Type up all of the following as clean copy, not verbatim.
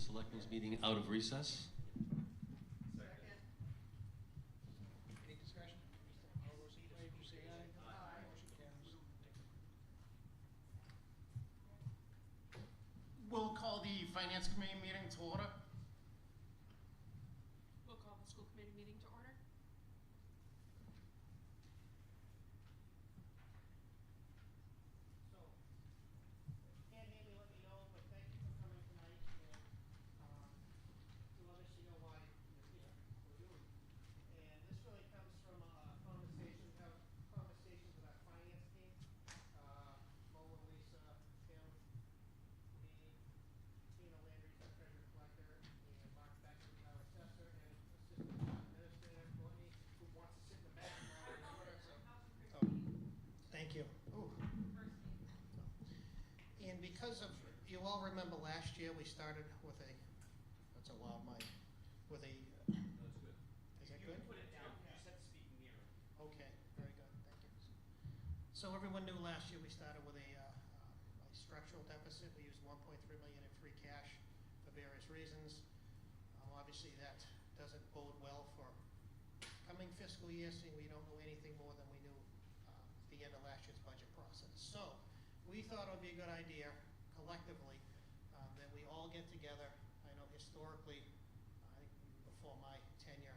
Selectmen's meeting out of recess. Second. Any discussion? All those in favor say aye. Aye. Motion carries. We'll call the Finance Committee meeting to order. We'll call the school committee meeting to order. So, can't hear me, let me know, but thank you for coming tonight, and, to let us know why you're here, we're doing. And this really comes from a conversation with our finance team, Mo and Lisa, Tim, me, Tina Landry's our treasurer collector, and Mark Becker, our assessor, and assistant town administrator, Courtney, who wants to sit in the back while we order, so. Oh, thank you. Ooh. And because of, you all remember last year, we started with a, that's a loud mic, with a, That's good. is that good? Put it down, you just have to speak near it. Okay, very good, thank you. So everyone knew last year we started with a structural deficit. We used 1.3 million in free cash for various reasons. Obviously, that doesn't bode well for coming fiscal year, seeing we don't know anything more than we knew at the end of last year's budget process. So we thought it would be a good idea collectively that we all get together. I know historically, I think before my tenure,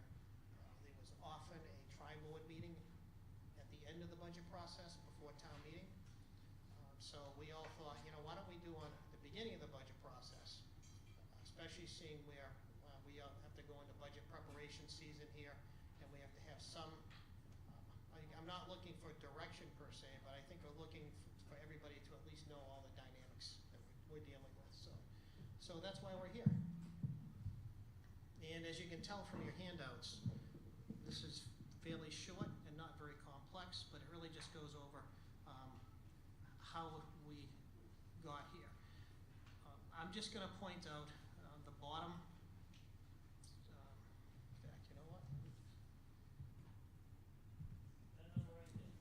there was often a tri-board meeting at the end of the budget process before town meeting. So we all thought, you know, why don't we do on the beginning of the budget process, especially seeing where we have to go into budget preparation season here, and we have to have some, I'm not looking for direction per se, but I think we're looking for everybody to at least know all the dynamics that we're dealing with. So that's why we're here. And as you can tell from your handouts, this is fairly short and not very complex, but it really just goes over how we got here. I'm just going to point out the bottom. In fact, you know what? That number right there.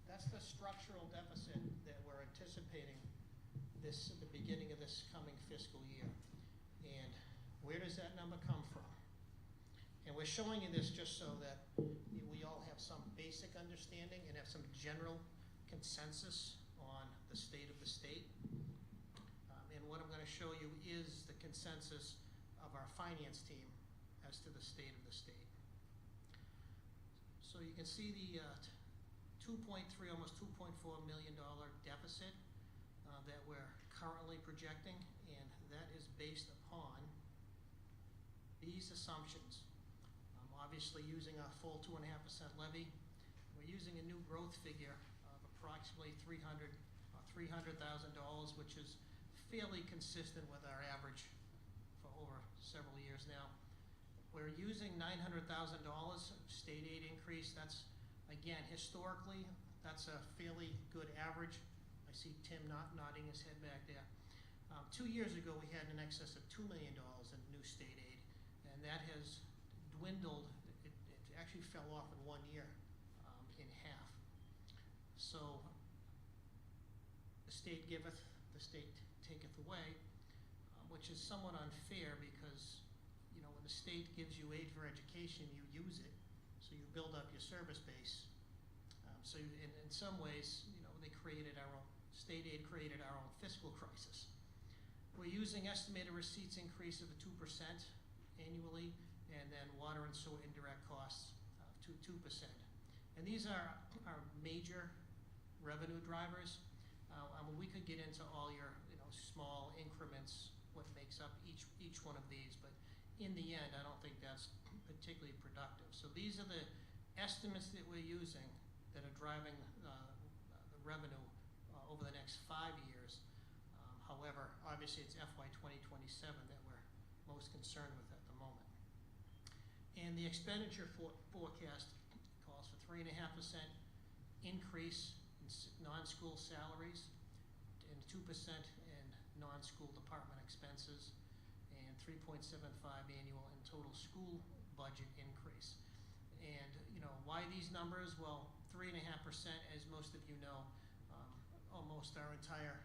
That's the structural deficit that we're anticipating this at the beginning of this coming fiscal year. And where does that number come from? And we're showing you this just so that we all have some basic understanding and have some general consensus on the state of the state. And what I'm going to show you is the consensus of our finance team as to the state of the state. So you can see the 2.3, almost $2.4 million deficit that we're currently projecting, and that is based upon these assumptions. Obviously using a full 2.5% levy. We're using a new growth figure of approximately $300,000, which is fairly consistent with our average for over several years now. We're using $900,000 state aid increase. That's, again, historically, that's a fairly good average. I see Tim nodding his head back there. 2 years ago, we had in excess of $2 million in new state aid, and that has dwindled. It actually fell off in 1 year in half. So the state giveth, the state taketh away, which is somewhat unfair because, you know, when the state gives you aid for education, you use it, so you build up your service base. So in some ways, you know, they created our own, state aid created our own fiscal crisis. We're using estimated receipts increase of 2% annually, and then water and sewer indirect costs to 2%. And these are our major revenue drivers. We could get into all your, you know, small increments, what makes up each one of these, but in the end, I don't think that's particularly productive. So these are the estimates that we're using that are driving the revenue over the next 5 years. However, obviously it's FY 2027 that we're most concerned with at the moment. And the expenditure forecast calls for 3.5% increase in non-school salaries and 2% in non-school department expenses and 3.75 annual in total school budget increase. And, you know, why these numbers? Well, 3.5%, as most of you know, almost our entire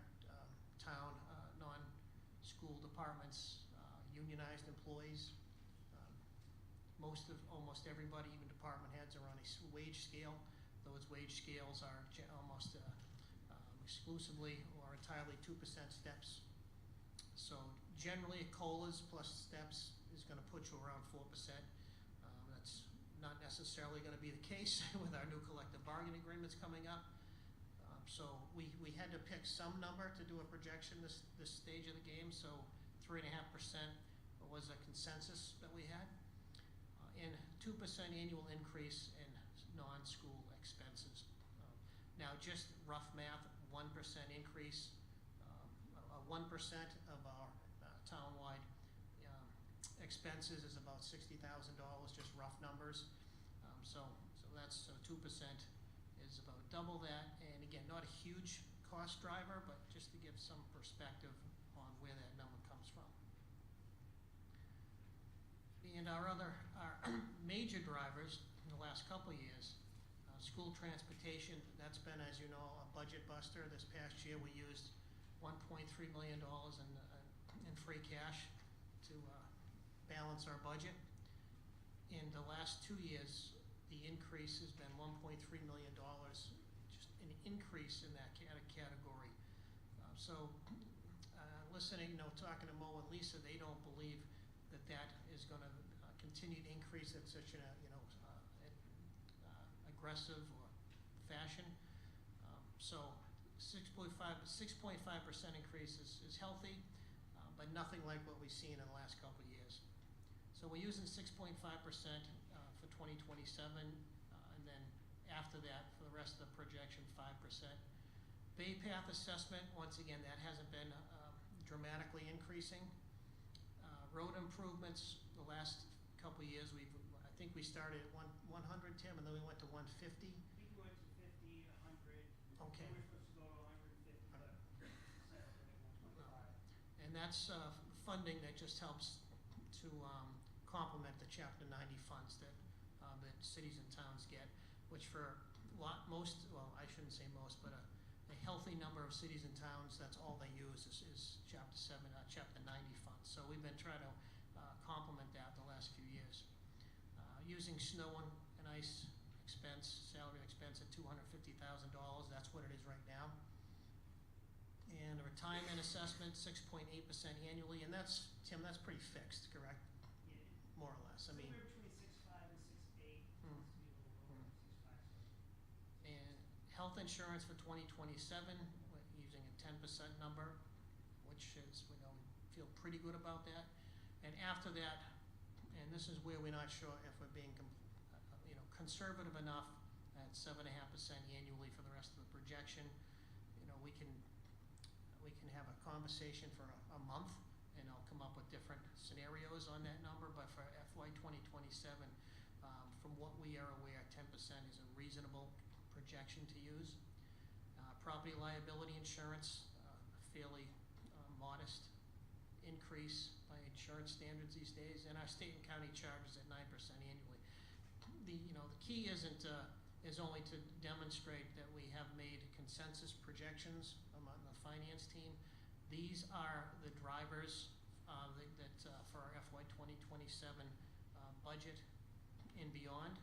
town departments, unionized employees. Almost everybody, even department heads, are on a wage scale. Those wage scales are almost exclusively or entirely 2% steps. So generally, COLAs plus steps is going to put you around 4%. That's not necessarily going to be the case with our new collective bargaining agreements coming up. So we had to pick some number to do a projection this stage of the game. So 3.5% was a consensus that we had. And 2% annual increase in non-school expenses. Now, just rough math, 1% increase, 1% of our townwide expenses is about $60,000, just rough numbers. So 2% is about double that. And again, not a huge cost driver, but just to give some perspective on where that number comes from. And our major drivers in the last couple of years, school transportation, that's been, as you know, a budget buster. This past year we used $1.3 million in free cash to balance our budget. In the last 2 years, the increase has been $1.3 million, just an increase in that category. Listening, talking to Mo and Lisa, they don't believe that is going to continue to increase at such an aggressive or fashion. So 6.5% increase is healthy, but nothing like what we've seen in the last couple of years. So we're using 6.5% for 2027, and then after that, for the rest of the projection, 5%. Bay path assessment, once again, that hasn't been dramatically increasing. Road improvements, the last couple of years, I think we started at 100, Tim, and then we went to 150. I think we went to 50, 100. Okay. We were supposed to go to 150, but settled at 125. And that's funding that just helps to complement the Chapter 90 funds that cities and towns get, which for I shouldn't say most, but a healthy number of cities and towns, that's all they use is Chapter 90 funds. So we've been trying to complement that the last few years. Using snow and ice salary expense at $250,000, that's what it is right now. And the retirement assessment, 6.8% annually, and that's, Tim, that's pretty fixed, correct? Yeah. More or less. I mean, Somewhere between 6.5 and 6.8. Hmm. It's to be a little lower, 6.5. and health insurance for 2027, we're using a 10% number, which is, we feel pretty good about that. And after that, and this is where we're not sure if we're being conservative enough at 7.5% annually for the rest of the projection. We can have a conversation for a month, and I'll come up with different scenarios on that number. But for FY 2027, from what we are aware, 10% is a reasonable projection to use. Property liability insurance, fairly modest increase by insurance standards these days, and our state and county charges at 9% annually. The key is only to demonstrate that we have made consensus projections among the finance team. These are the drivers for our FY 2027 budget and beyond.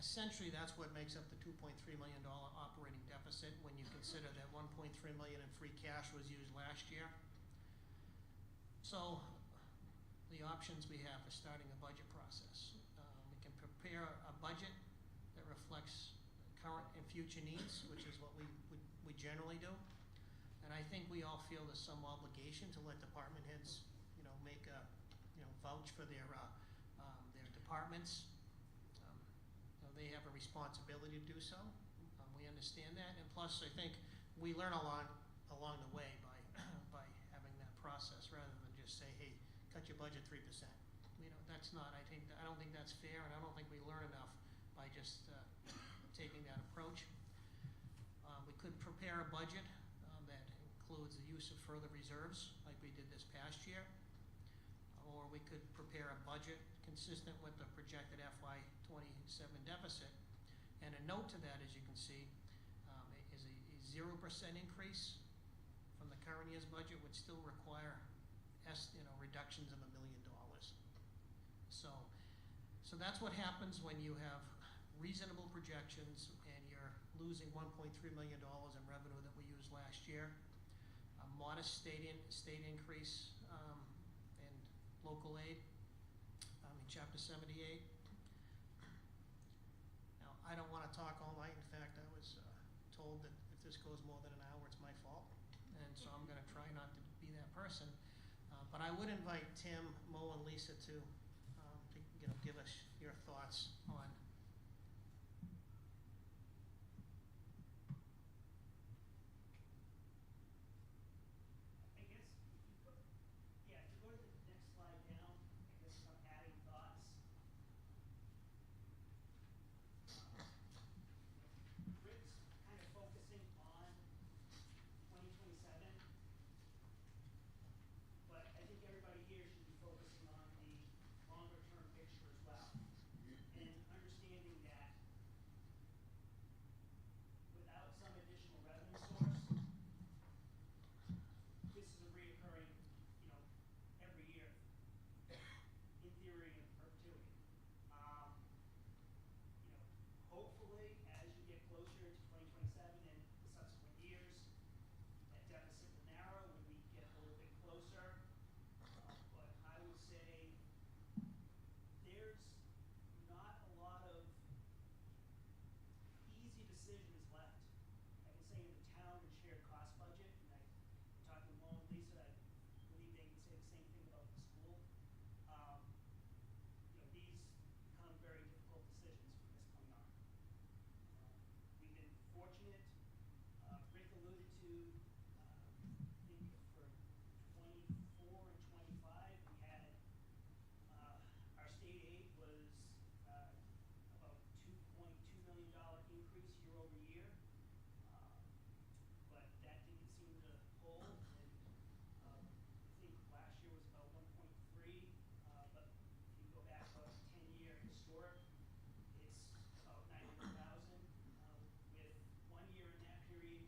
Essentially, that's what makes up the $2.3 million operating deficit when you consider that $1.3 million in free cash was used last year. So the options we have for starting a budget process. We can prepare a budget that reflects current and future needs, which is what we generally do. And I think we all feel there's some obligation to let department heads, vouch for their departments. They have a responsibility to do so. We understand that, and plus, I think we learn a lot along the way by having that process, rather than just say, "Hey, cut your budget 3%." That's not. I don't think that's fair, and I don't think we learn enough by just taking that approach. We could prepare a budget that includes the use of further reserves, like we did this past year, or we could prepare a budget consistent with the projected FY 27 deficit. And a note to that, as you can see, 0% increase from the current year's budget would still require reductions of $1 million. So that's what happens when you have reasonable projections and you're losing $1.3 million in revenue that we used last year. A modest state increase in local aid in Chapter 78. Now, I don't want to talk all night. In fact, I was told that if this goes more than an hour, it's my fault. And so I'm going to try not to be that person. But I would invite Tim, Mo, and Lisa to give us your thoughts on. I guess if you go, yeah, if you go to the next slide down, I guess some adding thoughts. Rick's kind of focusing on 2027, but I think everybody here should be focusing on the longer term picture as well. And understanding that without some additional revenue source, this is a reoccurring, every year, in theory and perpetuity. Hopefully, as you get closer to 2027 and the subsequent years, that deficit will narrow when we get a little bit closer. But I would say there's not a lot of easy decisions left. I can say in the town and shared cost budget, and I talked to Mo and Lisa, I believe they can say the same thing about the school. These become very difficult decisions from this point on. We've been fortunate. Rick alluded to, I think for 24 and 25, we had our state aid was about $2.2 million increase year over year, but that didn't seem to hold. And I think last year was about 1.3, but if you go back about 10-year historic, it's about 900,000, with 1 year in that period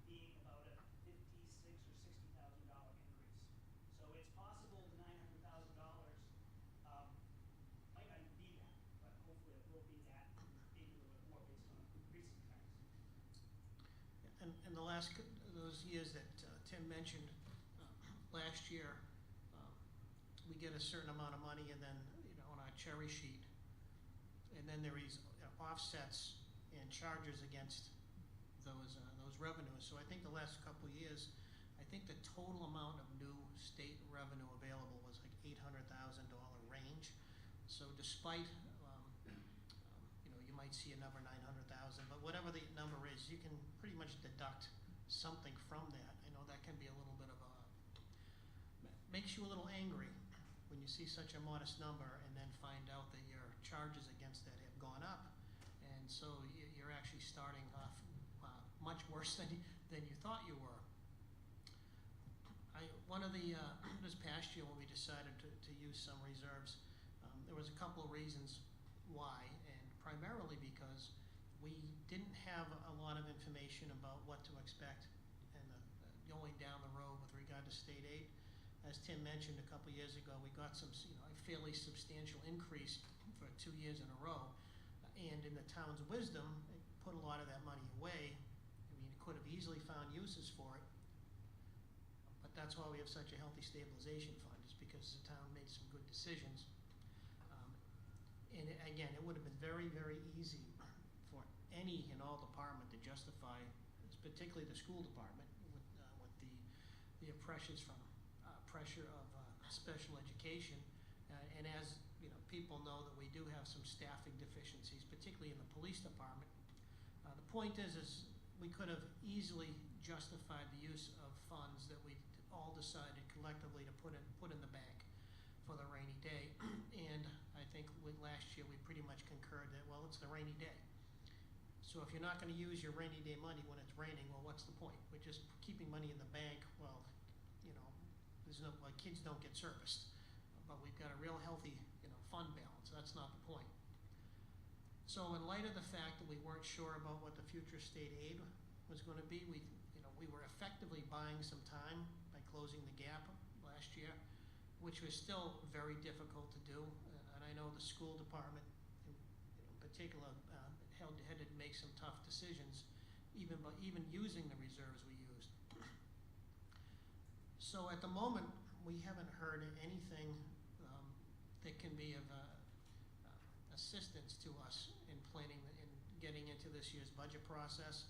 being about a $56,000 or $60,000 increase. So it's possible the $900,000 might not even be that, but hopefully it will be that, maybe a little bit more based on recent trends. And the last those years that Tim mentioned, last year we get a certain amount of money, and then on our cherry sheet, and then there is offsets and charges against those revenues. So I think the last couple of years, I think the total amount of new state revenue available was like $800,000 range. So despite you might see a number 900,000, but whatever the number is, you can pretty much deduct something from that. I know that can be a little bit of makes you a little angry when you see such a modest number and then find out that your charges against that have gone up, and so you're actually starting off much worse than you thought you were. One of the this past year when we decided to use some reserves, there was a couple of reasons why, and primarily because we didn't have a lot of information about what to expect and going down the road with regard to state aid. As Tim mentioned a couple of years ago, we got some a fairly substantial increase for 2 years in a row, and in the town's wisdom, it put a lot of that money away. I mean, it could have easily found uses for it, but that's why we have such a healthy stabilization fund, is because the town made some good decisions. And again, it would have been very, very easy for any and all department to justify, particularly the school department, with the pressures from pressure of special education. And as people know that we do have some staffing deficiencies, particularly in the police department. The point is we could have easily justified the use of funds that we all decided collectively to put in the bank for the rainy day. And I think last year we pretty much concurred that, well, it's the rainy day. So if you're not going to use your rainy day money when it's raining, well, what's the point? We're just keeping money in the bank. Well, kids don't get serviced, but we've got a real healthy fund balance. That's not the point. So in light of the fact that we weren't sure about what the future state aid was gonna be. We were effectively buying some time by closing the gap last year, which was still very difficult to do. And I know the school department in particular had to make some tough decisions, even using the reserves we used. So at the moment, we haven't heard anything that can be of assistance to us in planning and getting into this year's budget process.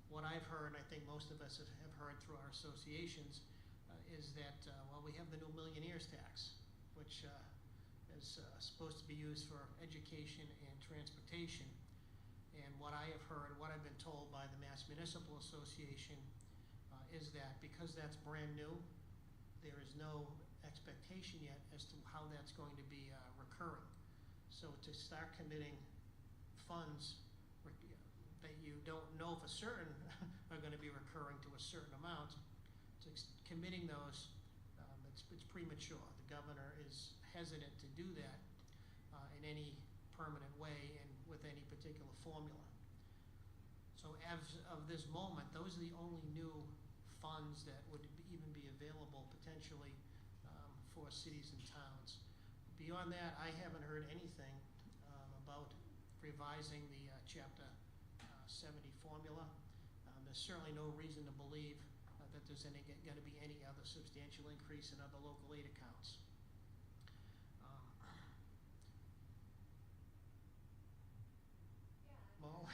What I've heard, and I think most of us have heard through our associations, is that, we have the new millionaire's tax, which is supposed to be used for education and transportation. And what I have heard, what I've been told by the Mass Municipal Association, is that because that's brand new, there is no expectation yet as to how that's going to be recurring. So to start committing funds that you don't know for certain are going to be recurring to a certain amount, committing those, it's premature. The governor is hesitant to do that in any permanent way and with any particular formula. So as of this moment, those are the only new funds that would even be available potentially for cities and towns. Beyond that, I haven't heard anything about revising the Chapter 70 formula. There's certainly no reason to believe that there's going to be any other substantial increase in other local aid accounts. Mo?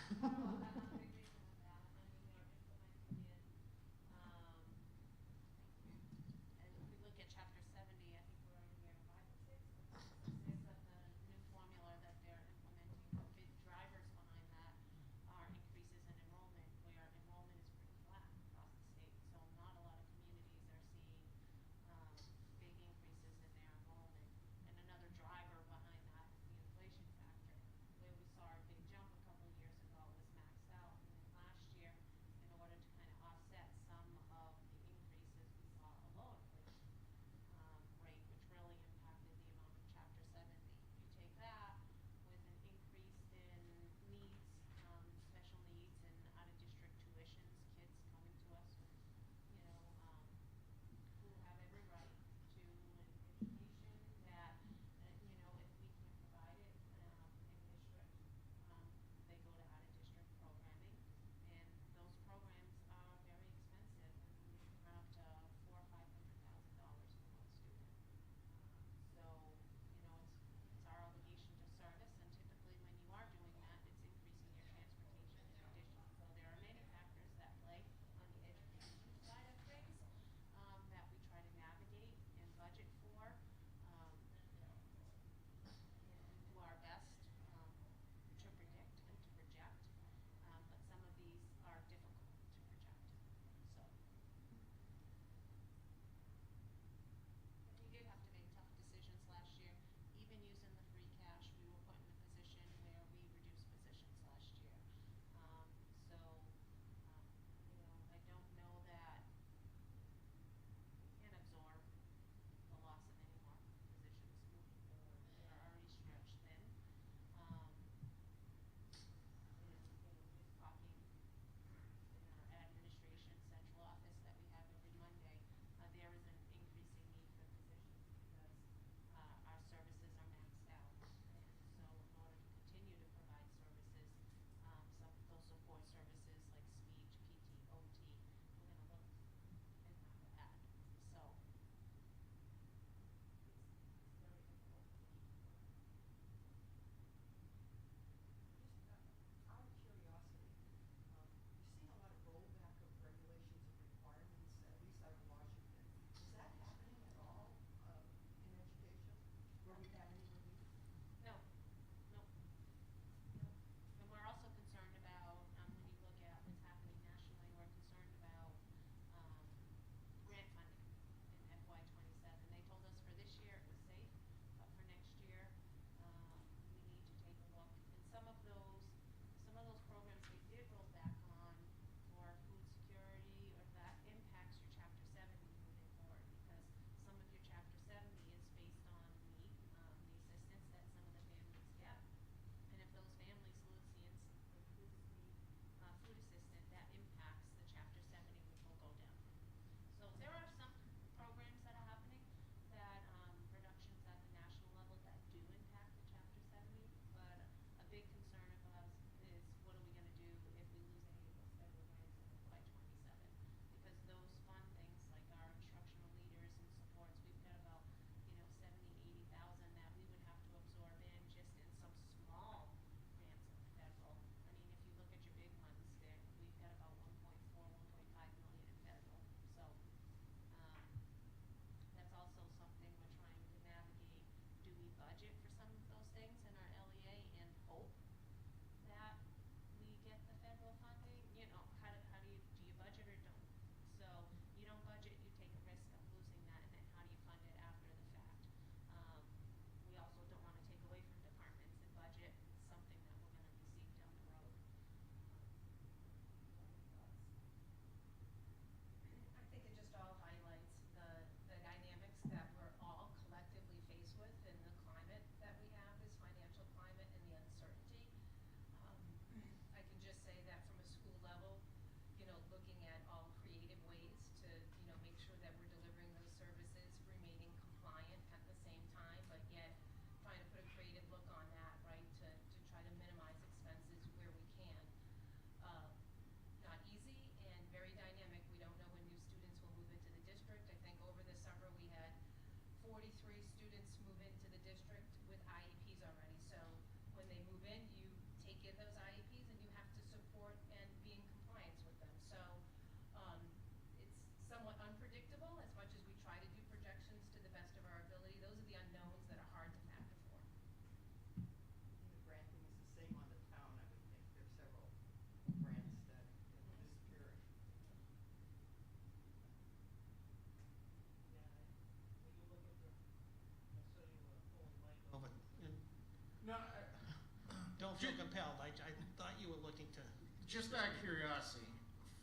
compelled, I thought you were looking to. Just out of curiosity,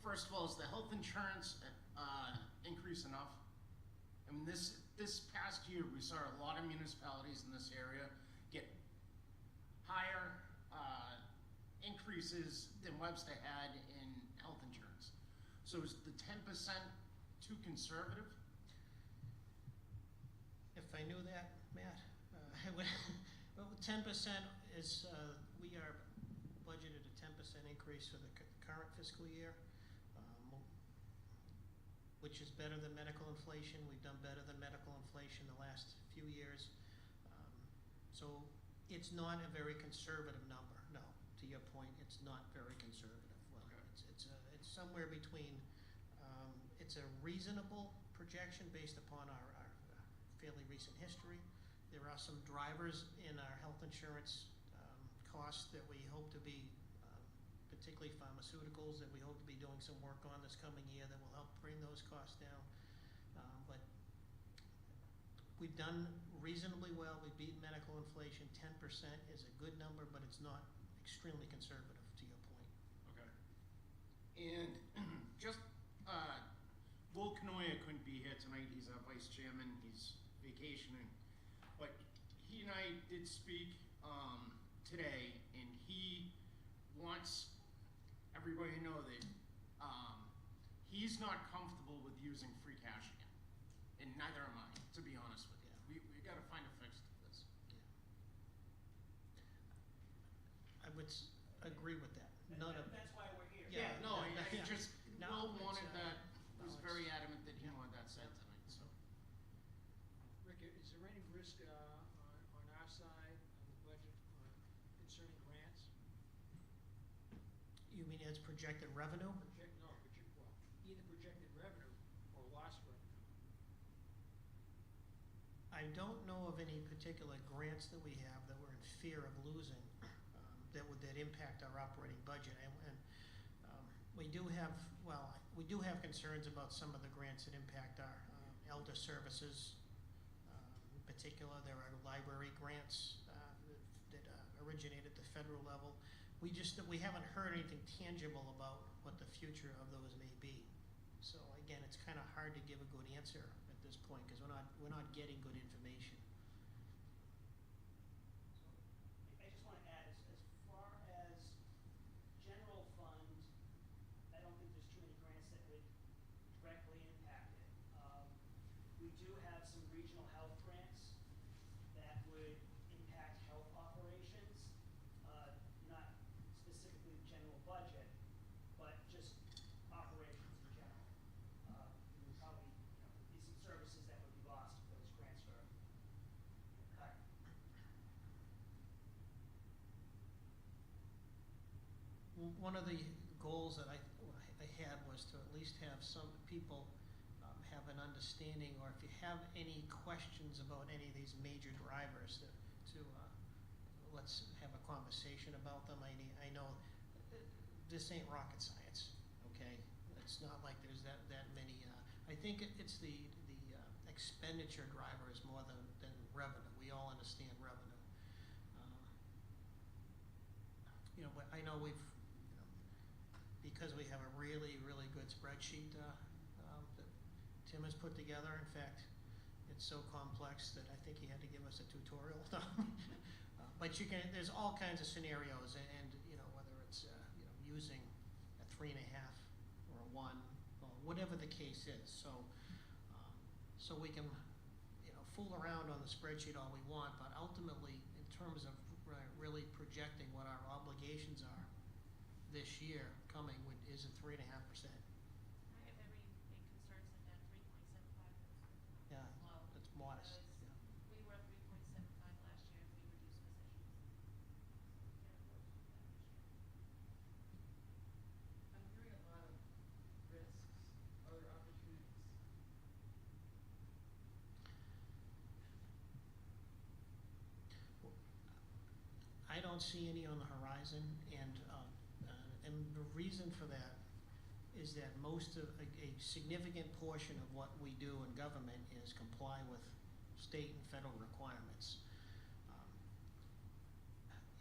first of all, is the health insurance increase enough? I mean, this past year, we saw a lot of municipalities in this area get higher increases than Webster had in health insurance. So is the 10% too conservative? If I knew that, Matt, I would, well, 10% is, we are budgeted a 10% increase for the current fiscal year, which is better than medical inflation. We've done better than medical inflation the last few years. So it's not a very conservative number, no. To your point, it's not very conservative. Well, Okay. it's somewhere between, it's a reasonable projection based upon our fairly recent history. There are some drivers in our health insurance costs that we hope to be, particularly pharmaceuticals, that we hope to be doing some work on this coming year that will help bring those costs down. But we've done reasonably well. We've beaten medical inflation. 10% is a good number, but it's not extremely conservative, to your point. Okay. And just, Will Canoia couldn't be here tonight. He's our vice chairman. He's vacationing. But he and I did speak today, and he wants everybody to know that he's not comfortable with using free cash again. And neither am I, to be honest with you. We got to find a fix to this. I would agree with that. None of, That's why we're here. Yeah. No, I Yeah. just, No, Will wanted it's, that, no, was it's- very adamant that he wanted that said tonight, so. Rick, is there any risk on our side of the budget concerning grants? you mean as projected revenue? Either projected revenue or lost revenue. I don't know of any particular grants that we have that we're in fear of losing, that impact our operating budget. And we do have, well, we do have concerns about some of the grants that impact our elder services. In particular, there are library grants that originate at the federal level. We haven't heard anything tangible about what the future of those may be. So again, it's kind of hard to give a good answer at this point because we're not getting good information. I just want to add, as far as general fund, I don't think there's too many grants that would directly impact it. We do have some regional health grants that would impact health operations, not specifically the general budget, but just operations in general. There would probably, be some services that would be lost if those grants are cut. One of the goals that I had was to at least have some people have an understanding, or if you have any questions about any of these major drivers, let's have a conversation about them. I know this ain't rocket science, okay? It's not like there's that many. I think it's the expenditure driver is more than revenue. We all understand revenue. But I know because we have a really, really good spreadsheet that Tim has put together. In fact, it's so complex that I think he had to give us a tutorial. But there's all kinds of scenarios, and whether it's using a 3.5 or a 1, or whatever the case is. So we can fool around on the spreadsheet all we want, but ultimately, in terms of really projecting what our obligations are this year coming is a 3.5%. I have every big concerns that 3.75 Yeah, is low. it's modest. Because Yeah. we were 3.75 last year if we reduced positions. I'm hearing a lot of risks, other opportunities. I don't see any on the horizon, and the reason for that is that most of a significant portion of what we do in government is comply with state and federal requirements.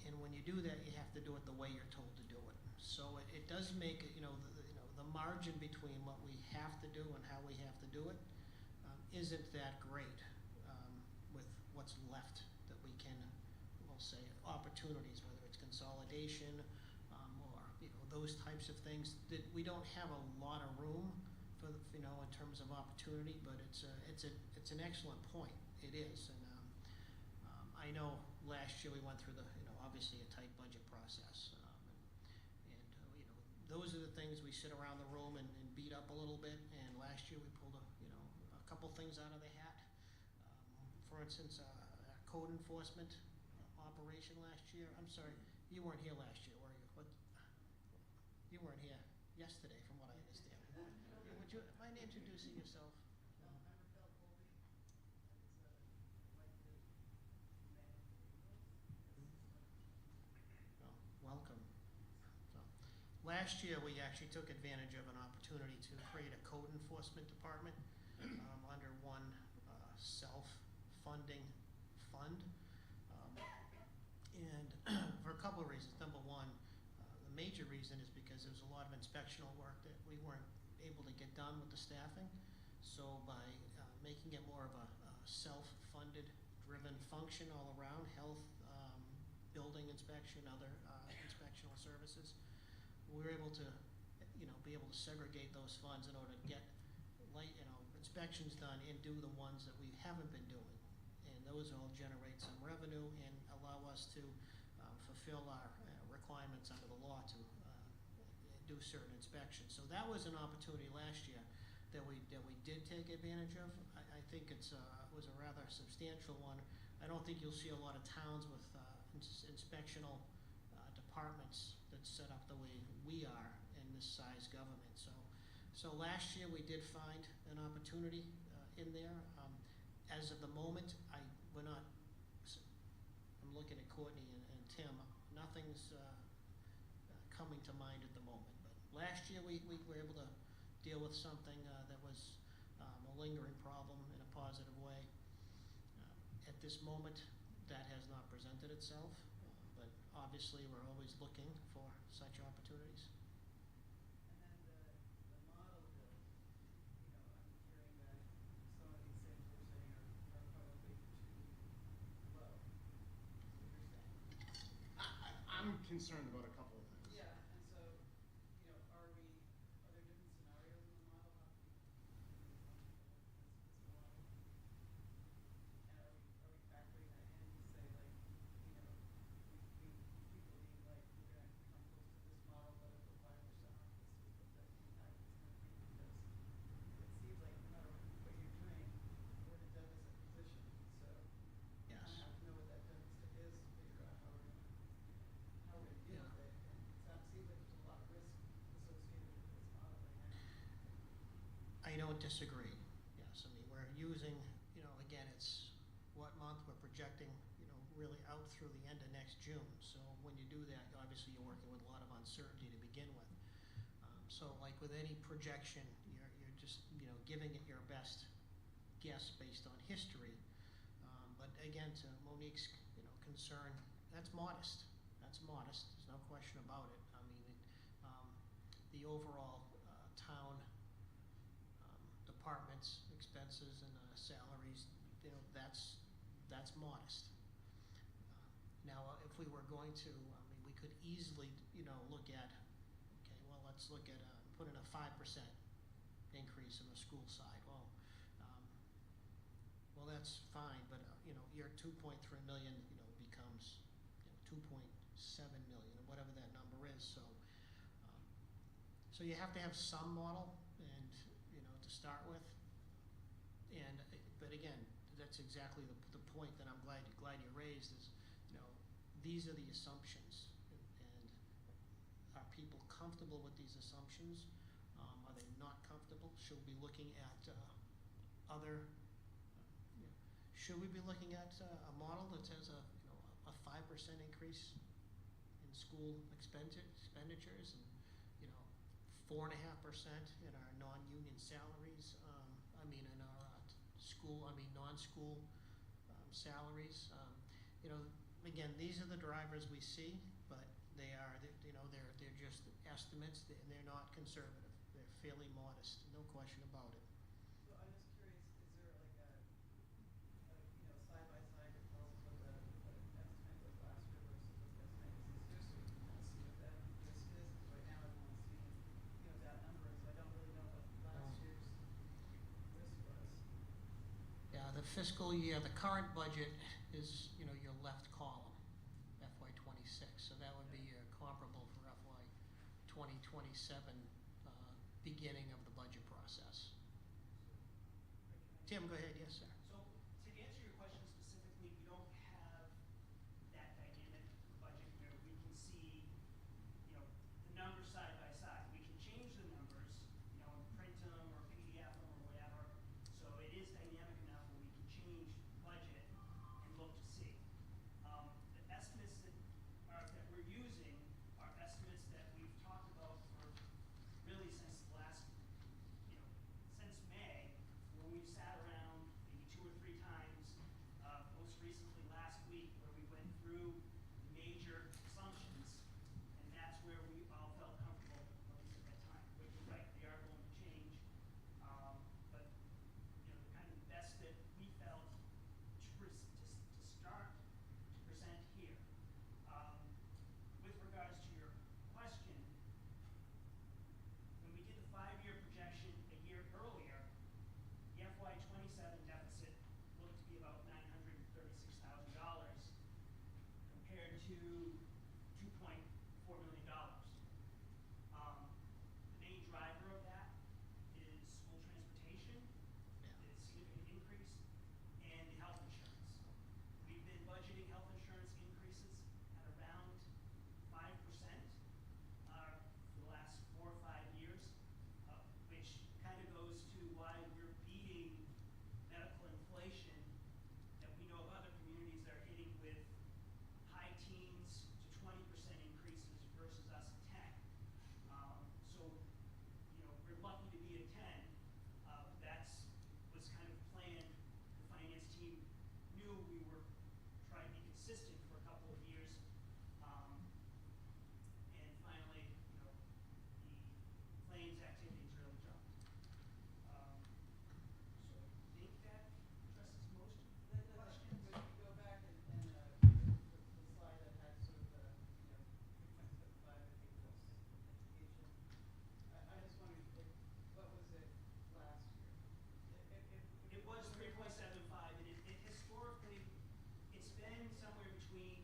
And when you do that, you have to do it the way you're told to do it. So it does make it, the margin between what we have to do and how we have to do it isn't that great with what's left that we can, we'll say, opportunities, whether it's consolidation or those types of things that we don't have a lot of room for, in terms of opportunity. But it's an excellent point. It is, and I know last year we went through obviously a tight budget process, and those are the things we sit around the room and beat up a little bit. And last year we pulled a couple things out of the hat. For instance, our code enforcement operation last year. I'm sorry, you weren't here last year, were you? You weren't here yesterday, from what I understand. Would you mind introducing yourself? Welcome. So, last year, we actually took advantage of an opportunity to create a code enforcement department under one self-funding fund. And for a couple of reasons. Number one, the major reason is because there was a lot of inspectional work that we weren't able to get done with the staffing. So by making it more of a self-funded, driven function all around, health, building inspection, other inspectional services, we were able to, be able to segregate those funds in order to get inspections done and do the ones that we haven't been doing. And those all generate some revenue and allow us to fulfill our requirements under the law to do certain inspections. So that was an opportunity last year that we did take advantage of. I think it was a rather substantial one. I don't think you'll see a lot of towns with inspectional departments that's set up the way we are in this size government. So last year we did find an opportunity in there. As of the moment, I'm looking at Courtney and Tim. Nothing's coming to mind at the moment. But last year we were able to deal with something that was a lingering problem in a positive way. At this moment, that has not presented itself, but obviously we're always looking for such opportunities. And then the model bill, I'm hearing that some of these things we're saying are probably too low. Is what you're saying? I'm concerned about a couple of things. Yeah, and so, are there different scenarios in the model? How can this model? And are we factoring that in to say, like, we believe, like, we're gonna come close to this model, but if we're 5% off, this is what the impact is gonna be, because it seems like no matter what you're doing, we're in a deficit position, so we Yes. kind of have to know what that deficit is to figure out how we're gonna deal with it. And it seems like there's a lot of risk associated with this model right now. I don't disagree. Yes, I mean, we're using, again, it's what month we're projecting, really out through the end of next June. So when you do that, obviously you're working with a lot of uncertainty to begin with. So like with any projection, you're just, giving it your best guess based on history. But again, to Monique's, concern, that's modest. That's modest. There's no question about it. I mean, the overall town departments, expenses, and salaries, that's modest. Now, if we were going to, we could easily, look at, okay, well, let's look at put in a 5% increase on the school side. Well, that's fine, but your 2.3 million, becomes 2.7 million, or whatever that number is. So you have to have some model, and to start with. And but again, that's exactly the point that I'm glad you raised is, these are the assumptions, and are people comfortable with these assumptions? Are they not comfortable? Should we be looking at other? Should we be looking at a model that has a 5% increase in school expenditures, and 4.5% in our non-union salaries? In our non-school salaries. Again, these are the drivers we see, but they are, you know, they're just estimates, and they're not conservative. They're fairly modest, no question about it. So I'm just curious, is there like a, you know, side-by-side that tells us what the estimate was last year versus what the estimate is this year, so we can kind of see what that risk is? Because right now everyone's seeing, you know, that number, so I don't really know what last year's risk was. Yeah, the fiscal year, the current budget is, you know, your left column, FY '26, so that would be your comparable for FY 2027, beginning of the budget process. Tim, go ahead, yes, sir. So to answer your question specifically, we don't have that dynamic budget where we can see, you know, the numbers side by side. We can change the numbers, you know, and print them or PDF them or whatever. So it is dynamic enough where we can change budget and look to see. The estimates that we're using are estimates that we've talked about for really since last, you know, since May, when we sat around maybe 2 or 3 times, most recently last week, where we went through the major assumptions, and that's where we all felt comfortable, at least at that time. But you're right, they are going to change. But, you know, the kind of best that we felt to start to present here. With regards to your question, when we did the 5-year projection a year earlier, the FY '27 deficit looked to be about $936,000 compared to $2.4 million. The main driver of that is school transportation, the significant increase, and the health insurance. We've been budgeting health insurance increases at around 5% for the last 4 or 5 years, which kind of goes to why we're beating medical inflation that we know of other communities that are hitting with high teens to 20% increases versus us at 10. So, you know, we're lucky to be at 10. That's was kind of planned. The finance team knew we were trying to be consistent for a couple of years. And finally, you know, the claims activities really jumped. So I think that addresses most of the questions. But if you go back and the slide that had sort of the, you know, 3.75, I think was education. I just wondered if, what was it last year? It was 3.75, and it historically, it's been somewhere between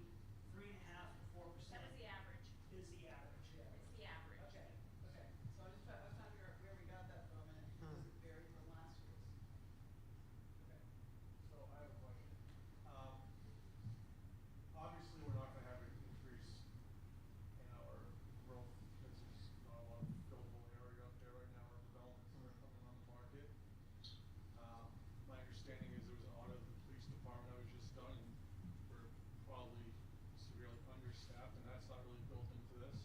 3.5 to 4%. That was the average. Is the average, yeah. It's the average. Okay, okay. So I was trying to figure out where we got that from, and does it vary from last year's? Okay. So I have a question. Obviously, we're not gonna have an increase in our growth because there's not a lot of buildable area up there right now, or developments that are coming on the market. My understanding is there was an audit of the police department that was just done, and we're probably severely understaffed, and that's not really built into this.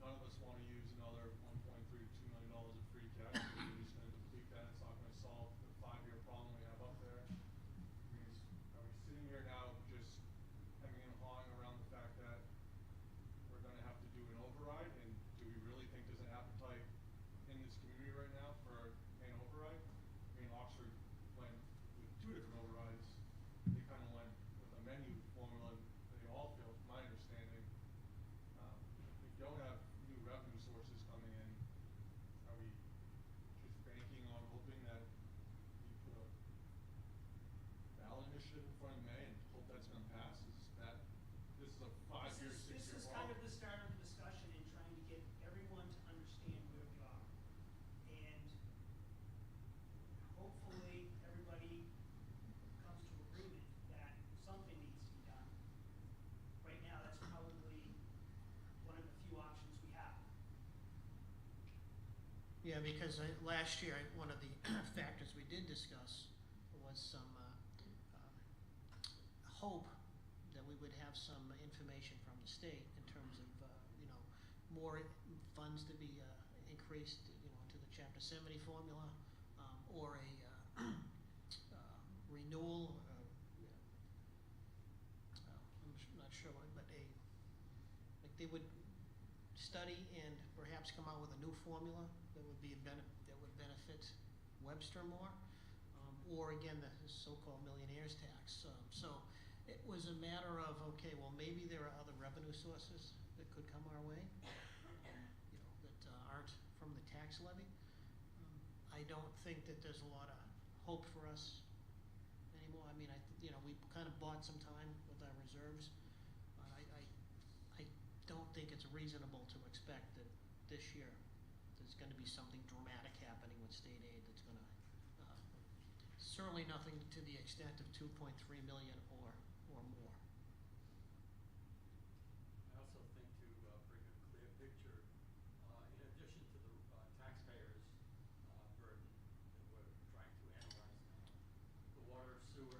None of us wanna use another $1.32 million of free cash, because we're just gonna deplete that, it's not gonna solve the 5-year problem we have up there. I mean, are we sitting here now just hemming and hawing around the fact that we're gonna have to do an override, and do we really think there's an appetite in this community right now for an override? I mean, Oxford went with 2 different overrides, they kinda went with a menu formula, they all failed, from my understanding. If we don't have new revenue sources coming in, are we just banking on hoping that we put a ballot initiative in front of May and hope that's gonna pass? This is a 5-year, 6-year This is kind of the start of the discussion in trying to get everyone to understand where we are. And hopefully, everybody comes to agreement that something needs to be done. Right now, that's probably one of the few options we have. Yeah, because last year, one of the factors we did discuss was some hope that we would have some information from the state in terms of, you know, more funds to be increased, you know, to the Chapter 70 formula, or a renewal, you know, they would study and perhaps come out with a new formula that would be that would benefit Webster more, or again, the so-called millionaire's tax. So it was a matter of, okay, well, maybe there are other revenue sources that could come our way, that aren't from the tax levy. I don't think that there's a lot of hope for us anymore. I mean, we kind of bought some time with our reserves, but I don't think it's reasonable to expect that this year there's going to be something dramatic happening with state aid that's going to, certainly nothing to the extent of 2.3 million or more. I also think to bring a clear picture, in addition to the taxpayers' burden that we're trying to analyze now, the water sewer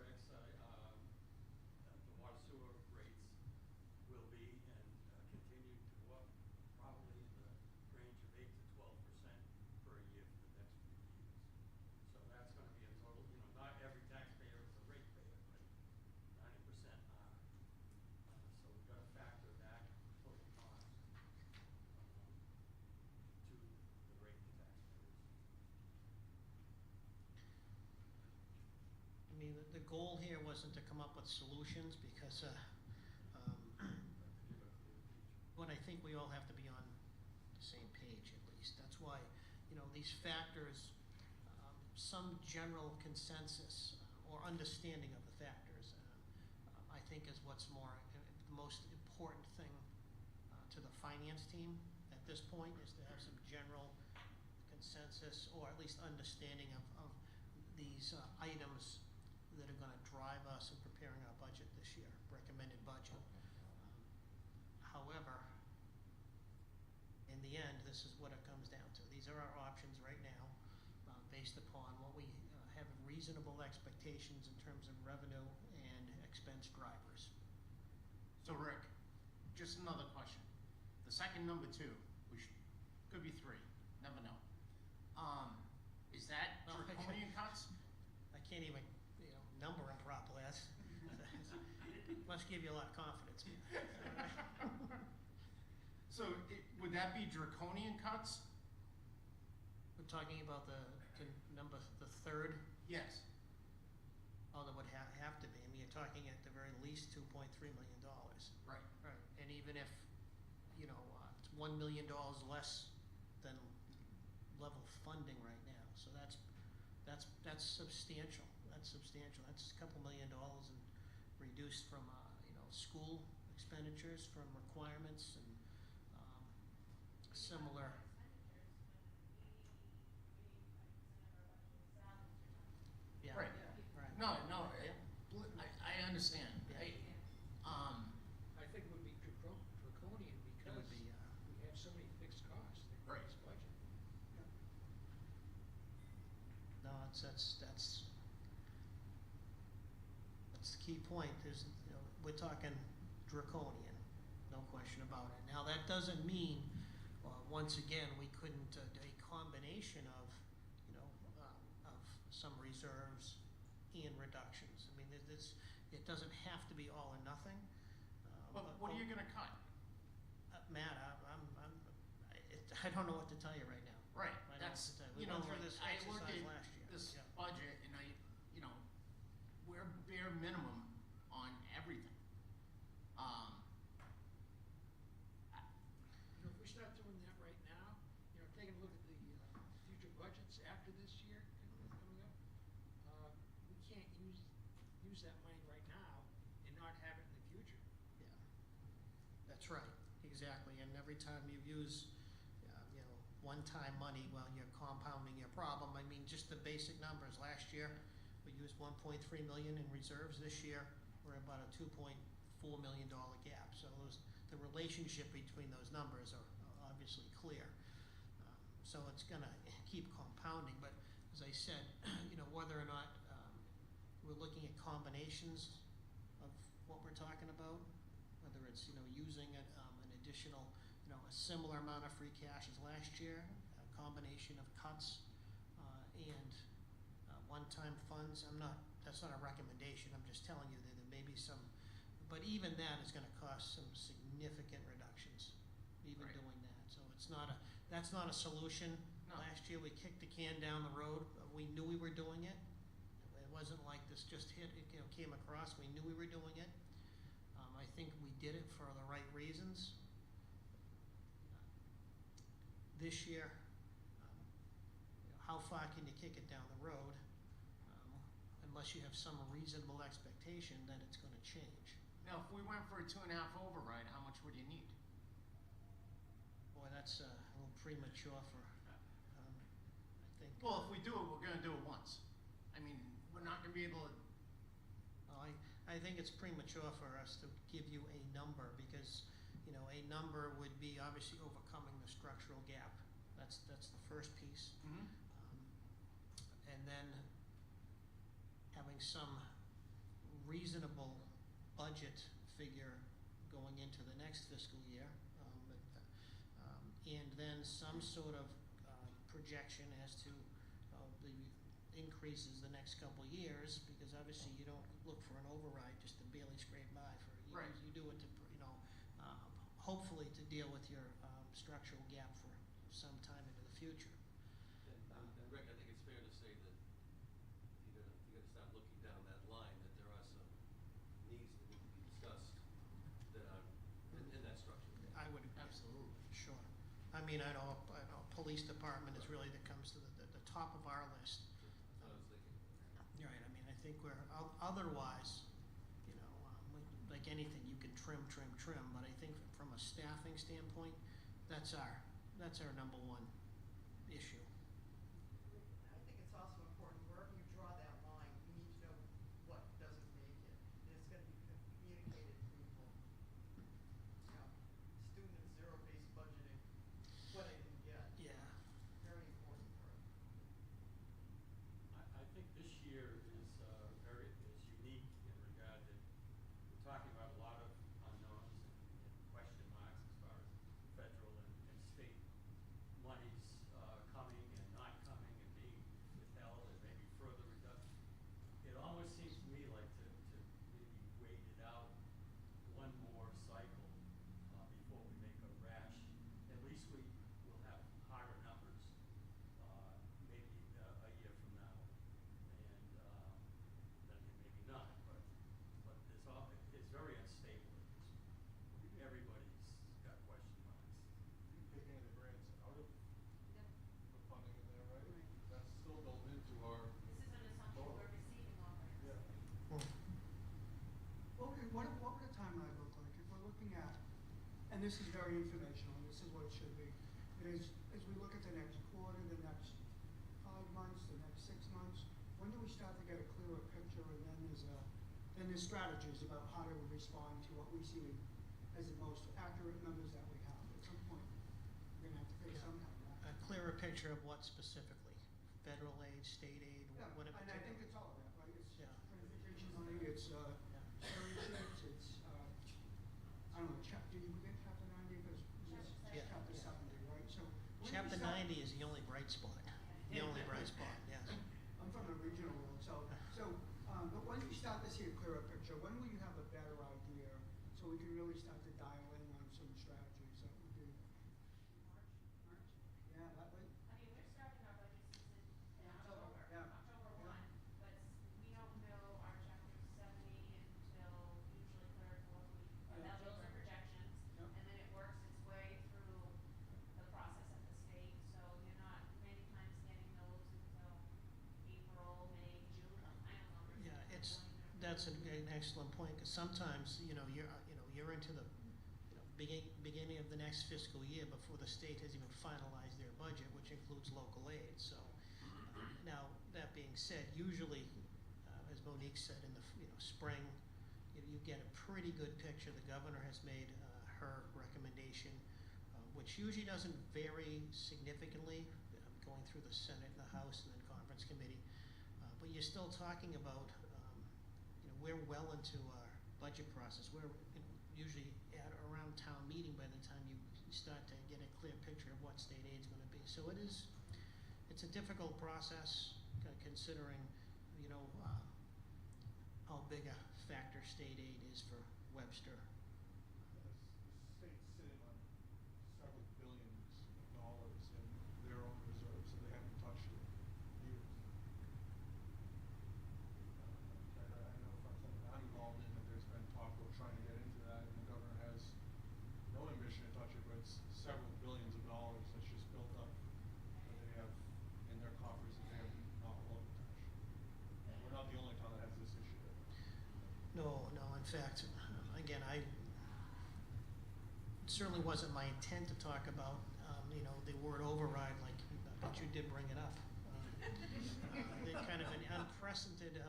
rates will be and continue to go up probably in the range of 8 to 12% per year for the next few years. So that's going to be a total, not every taxpayer is a ratepayer, but 90% are. So we've got to factor that total cost to the rate of taxpayers. I mean, the goal here wasn't to come up with solutions because but I think we all have to be on the same page at least. That's why, these factors, some general consensus or understanding of the factors, I think is what's the most important thing to the finance team at this point, is to have some general consensus or at least understanding of these items that are going to drive us in preparing our budget this year, recommended budget. However, in the end, this is what it comes down to. These are our options right now, based upon what we have reasonable expectations in terms of revenue and expense drivers. So Rick, just another question. The second number 2, which could be 3, never know. Is that draconian cuts? I can't even, number them properly. Must give you a lot of confidence. So would that be draconian cuts? We're talking about the third. Yes. Oh, that would have to be. I mean, you're talking at the very least $2.3 million. Right. Right. And even if, it's $1 million less than level funding right now. So that's substantial. That's substantial. That's a couple $1 million and reduced from, school expenditures, from requirements and similar. Yeah. Right. Right. No, Yeah. I understand. Yeah. I think it would be draconian because would be, we have so many fixed costs in Right. this budget. No, that's the key point. We're talking draconian, no question about it. Now, that doesn't mean, once again, we couldn't do a combination of, of some reserves and reductions. I mean, it doesn't have to be all or nothing. But what are you going to cut? Matt, I don't know what to tell you right now. Right. I don't know what That's, to tell you. We went through this I look exercise at last year. this Yeah. budget and we're bare minimum on everything. If we start doing that right now, taking a look at the future budgets after this year coming up, we can't use that money right now and not have it in the future. Yeah, that's right, exactly. And every time you use, one-time money, well, you're compounding your problem. I mean, just the basic numbers. Last year, we used $1.3 million in reserves. This year, we're about a $2.4 million gap. So the relationship between those numbers are obviously clear. So it's going to keep compounding. But as I said, whether or not we're looking at combinations of what we're talking about, whether it's, using an additional, a similar amount of free cash as last year, a combination of cuts and one-time funds. That's not a recommendation. I'm just telling you that there may be some, but even that is going to cost some significant reductions. elections, even Right. doing that. So that's not a solution. No. Last year, we kicked the can down the road. We knew we were doing it. It wasn't like this just came across. We knew we were doing it. I think we did it for the right reasons. This year, how far can you kick it down the road? Unless you have some reasonable expectation that it's going to change. Now, if we went for a 2.5 override, how much would you need? Boy, that's a little premature for, I think. Well, if we do it, we're gonna do it once. I mean, we're not gonna be able to, Well, I think it's premature for us to give you a number because, you know, a number would be obviously overcoming the structural gap. That's the first piece. And then having some reasonable budget figure going into the next fiscal year. And then some sort of projection as to the increases the next couple of years, because obviously you don't look for an override just to barely scrape by for a year. Right. You do it to, hopefully to deal with your structural gap for some time into the future. And Rick, I think it's fair to say that you're gonna start looking down that line, that there are some needs that need to be discussed that are in that structure. I would, absolutely. sure. I mean, I know police department is really that comes to the top of our list. That's what I was thinking. You're right, I mean, I think we're, otherwise, like anything, you can trim, but I think from a staffing standpoint, that's our number one issue. I think it's also important, wherever you draw that line, you need to know what doesn't make it. And it's gonna be communicated to people. Student at zero-based budgeting, what I didn't get, Yeah. very important part. I think this year is unique in regard that we're talking about a lot of unknowns and question marks as far as federal and state monies coming and not coming and being withheld and maybe further reduction. It almost seems to me like to maybe wait it out one more cycle before we make a rash. At least we will have higher numbers maybe a year from now. And then maybe not, but it's very unstable. Everybody's got question marks. You're taking the grants out of Yep. the funding in there, right? That's still built into our, This is an assumption we're receiving all grants. yeah. What would a timeline look like if we're looking at, and this is very informational, and this is what it should be, is as we look at the next quarter, the next 5 months, the next 6 months, when do we start to get a clearer picture, and then there's strategies about how to respond to what we see as the most accurate numbers that we have. At some point, we're gonna have to take Yeah. some kind of action. A clearer picture of what specifically? Federal aid, state aid, Yeah, what in and I think particular? it's all of that, right? It's Yeah. transportation money, it's, Yeah. scholarships, it's, I don't know, do you get chapter 90, because Yeah. chapter 70, right? So. when do we Chapter start- 90 is the only bright spot. The only bright spot, yes. I'm from the regional world, but when you start to see a clearer picture, when will you have a better idea, so we can really start to dial in on some strategies that would be, March. yeah, that way? I mean, we're starting our budget season in October, Yeah. October Yeah. 1, but we don't know our chapter 70 until usually third, fourth week. Yeah. Now, those are projections, Yeah. and then it works its way through the process at the state, so you're not many times getting those until April, May, June, the final numbers. Yeah, are it's, going there. that's an excellent point, because sometimes, you're into the, beginning of the next fiscal year before the state has even finalized their budget, which includes local aid, so. Now, that being said, usually, as Monique said, in the, spring, you get a pretty good picture. The governor has made her recommendation, which usually doesn't vary significantly, going through the Senate and the House and then conference committee. But you're still talking about, we're well into our budget process. We're usually at around town meeting by the time you start to get a clear picture of what state aid's going to be. So it's a difficult process, considering, how big a factor state aid is for Webster. The state's sitting on No, no, in fact, again, it certainly wasn't my intent to talk about, the word override, but you did bring it up. The kind of an unprecedented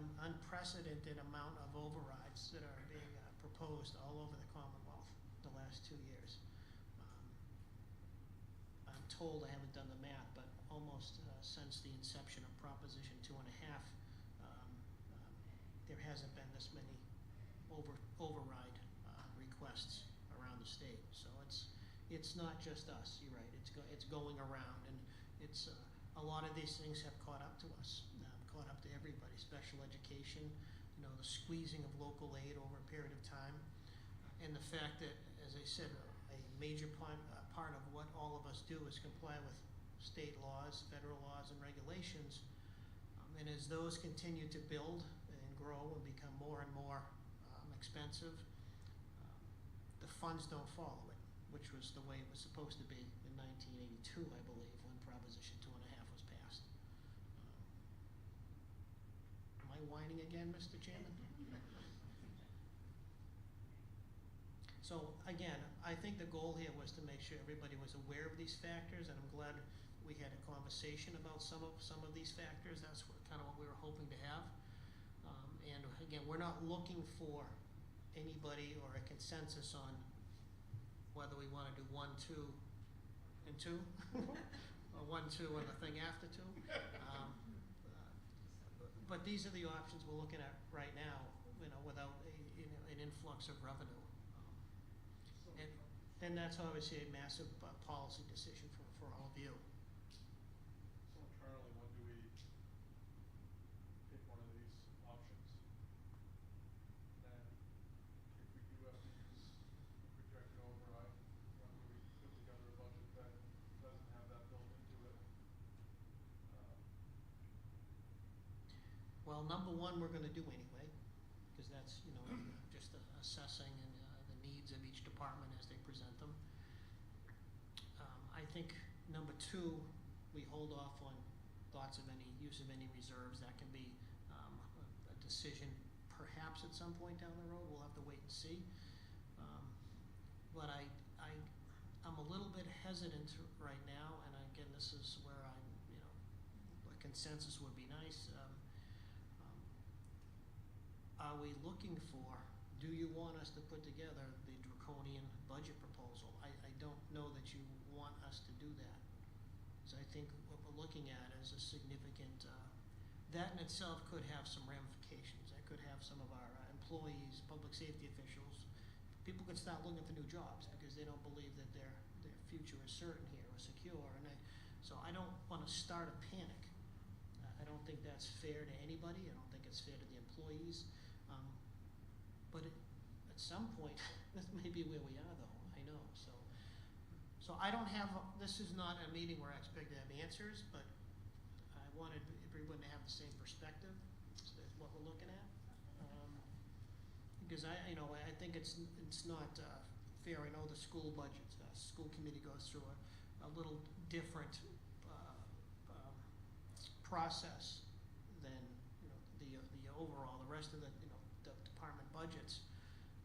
amount of overrides that are being proposed all over the Commonwealth the last 2 years. I'm told, I haven't done the math, but almost since the inception of Proposition 2.5, there hasn't been this many override requests around the state. So it's not just us. You're right. It's going around, and it's a lot of these things have caught up to us, caught up to everybody. Special education, the squeezing of local aid over a period of time, and the fact that, as I said, a major part of what all of us do is comply with state laws, federal laws, and regulations. And as those continue to build and grow and become more and more expensive, the funds don't follow it, which was the way it was supposed to be in 1982, I believe, when Proposition 2.5 was passed. Am I whining again, Mr. Chairman? So again, I think the goal here was to make sure everybody was aware of these factors, and I'm glad we had a conversation about some of these factors. That's kind of what we were hoping to have. And again, we're not looking for anybody or a consensus on whether we want to do 1, 2, and 2, or 1, 2, and the thing after 2. But these are the options we're looking at right now, without an influx of revenue. And that's obviously a massive policy decision for all of you. So internally, when do we pick one of these options? And then if we do have to use a projected override, when do we put together a budget that doesn't have that built into it? Well, number one, we're going to do anyway, because that's, just assessing and the needs of each department as they present them. I think number two, we hold off on thoughts of any use of any reserves. That can be a decision perhaps at some point down the road. We'll have to wait and see. But I'm a little bit hesitant right now, and again, this is where a consensus would be nice. Are we looking for, do you want us to put together the draconian budget proposal? I don't know that you want us to do that. So I think what we're looking at is a significant, that in itself could have some ramifications. That could have some of our employees, public safety officials. People could start looking for new jobs because they don't believe that their future is certain here or secure. So I don't want to start a panic. I don't think that's fair to anybody. I don't think it's fair to the employees. But at some point, this may be where we are, though. I know. So I don't have. This is not a meeting where I expect to have answers, but I wanted everyone to have the same perspective as what we're looking at. Because I think it's not fair. I know the school budget, school committee goes through a little different process than the overall. The rest of the department budgets.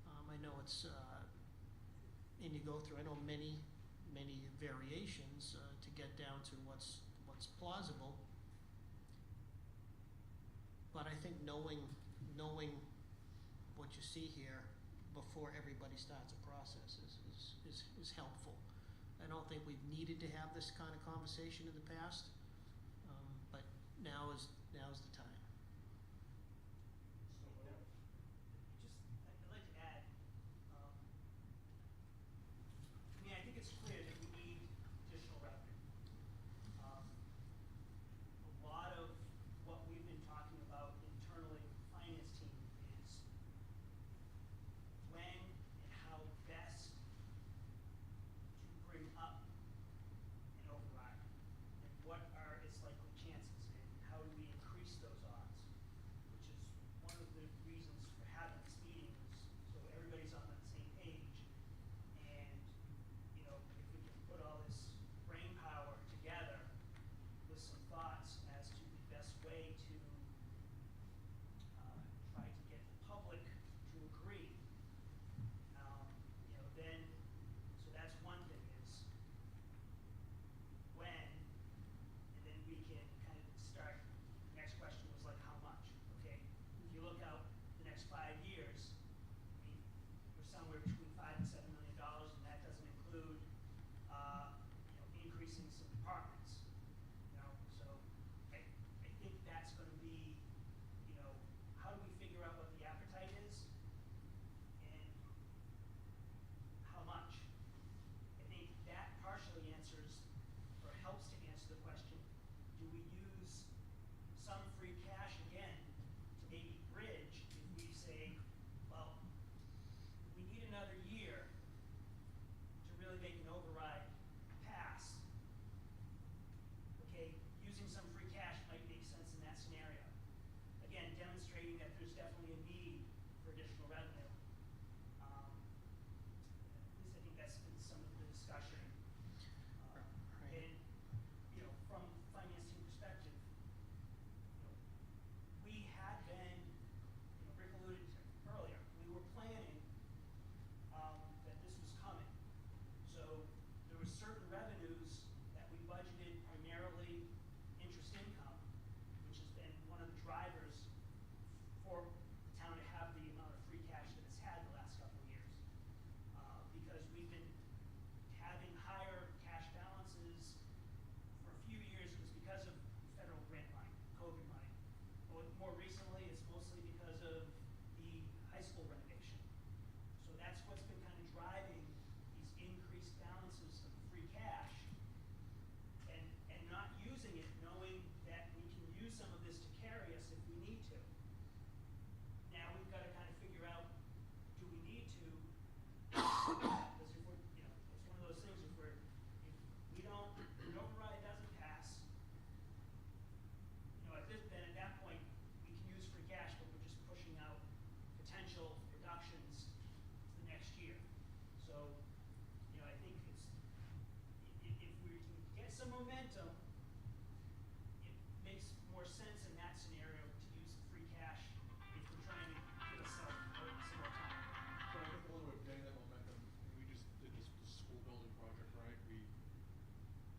I know it's and you go through. I know many variations to get down to what's plausible. But I think knowing what you see here before everybody starts a process is helpful. I don't think we've needed to have this kind of conversation in the past, but now is the time. I'd like to add, I think it's clear that we need additional revenue. A lot of what we've been talking about internally with the finance team is when and how best to bring up an override, and what are its likely chances, and how do we increase those odds. some free cash again to maybe bridge if we say, well, we need another year to really make an override pass. Okay, using some free cash might make sense in that scenario. Again, demonstrating that there's definitely a need for additional revenue. At least I think that's been some of the discussion. Right. And, you know, from finance team perspective, you know, we had been, you know, Rick alluded to earlier, we were planning that this was coming. So there were certain revenues that we budgeted primarily interest income, which has been one of the drivers for the town to have the amount of free cash that it's had the last couple of years. Because we've been having higher cash balances for a few years. It was because of federal grant money, COVID money. But more recently, it's mostly because of the high school renovation. So that's what's been kind of driving these increased balances of free cash and not using it, knowing that we can use some of this to carry us if we need to. Now we've got to kind of figure out, do we need to? Because if we're, you know, it's one of those things, if we don't, if an override doesn't pass, you know, at that point, we can use free cash, but we're just pushing out potential reductions to the next year. So, you know, I think if we can get some momentum, it makes more sense in that scenario to use free cash if we're trying to give ourselves some more time. But I think a little bit of getting that momentum, and we just did this school building project, right? We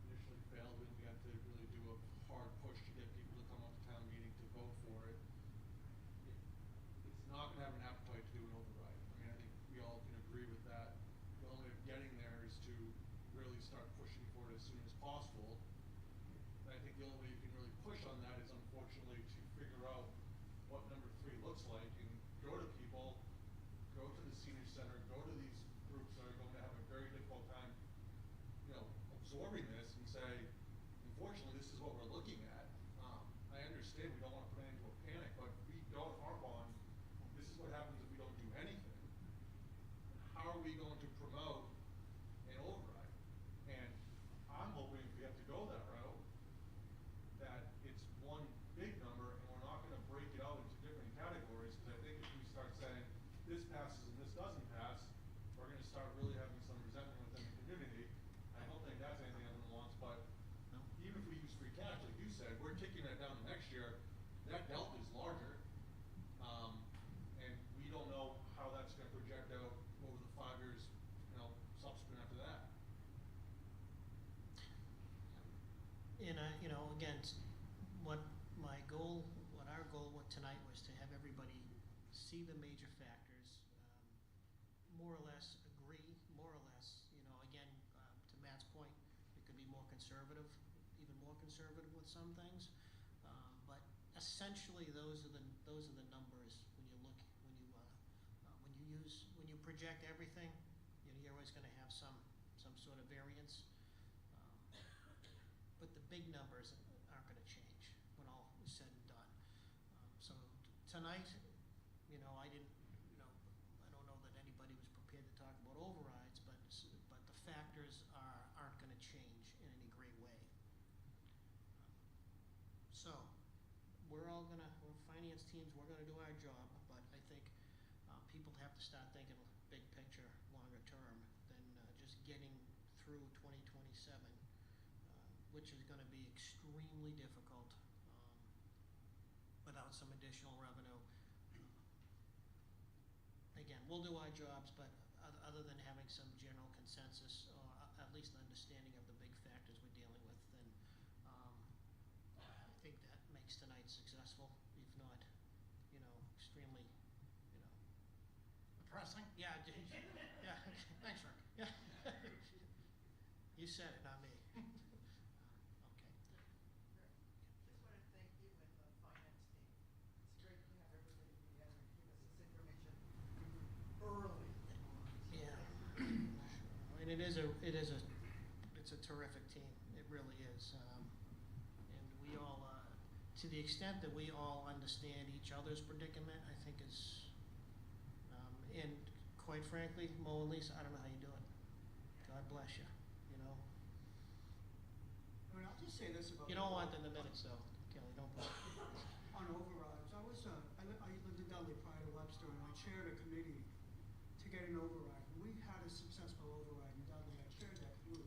initially failed and we had to really do a hard push to get people to come up to town meeting to vote for it. It's not gonna have an appetite to do an override. I mean, I think we all can agree with that. The only way of getting there is to really start pushing for it as soon as possible. And I think the only way you can really push on that is unfortunately to figure out what number 3 looks like and go to people, go to the senior center, go to these groups that are going to have a very difficult time, you know, absorbing this and say, unfortunately, this is what we're looking at. I understand we don't want to put it into a panic, but we don't harp on, this is what happens if we don't do anything. How are we going to promote an override? And I'm hoping if we have to go that route, that it's one big number and we're not gonna break it out into different categories, because I think if we start saying, this passes and this doesn't pass, we're gonna start really having some resentment within the community. I don't think that's anything everyone wants, but No. even if we use free cash, like you said, we're kicking that down to next year, that delta is larger. And we don't know how that's gonna project out over the 5 years, you know, subsequent after that. And, you know, again, what our goal tonight was to have everybody see the major factors, more or less agree, more or less, you know, again, to Matt's point, it could be more conservative, even more conservative with some things. But essentially, those are the numbers when you project everything, you know, you're always gonna have some sort of variance. But the big numbers aren't gonna change when all is said and done. So tonight, you know, I don't know that anybody was prepared to talk about overrides, but the factors aren't gonna change in any great way. So, we're finance teams, we're gonna do our job, but I think people have to start thinking big picture, longer term, than just getting through 2027, which is gonna be extremely difficult without some additional revenue. Again, we'll do our jobs, but other than having some general consensus, or at least understanding of the big factors we're dealing with, then I think that makes tonight successful, if not, you know, extremely, you know, depressing. Yeah, yeah, thanks, Rick. Yeah. You said it, not me. Okay. Just want to thank you and the finance team. It's great to have everybody together and give us this information early. Yeah. And it's a terrific team. It really is. And we all, to the extent that we all understand each other's predicament, I think is, and quite frankly, Mo and Lisa, I don't know how you do it. God bless you, you know? I mean, I'll just say this about. You don't want it in the minutes, though, Kelly, don't put it. On overrides, I lived in Dudley prior to Webster, and I chaired a committee to get an override. And we had a successful override in Dudley. I chaired that group.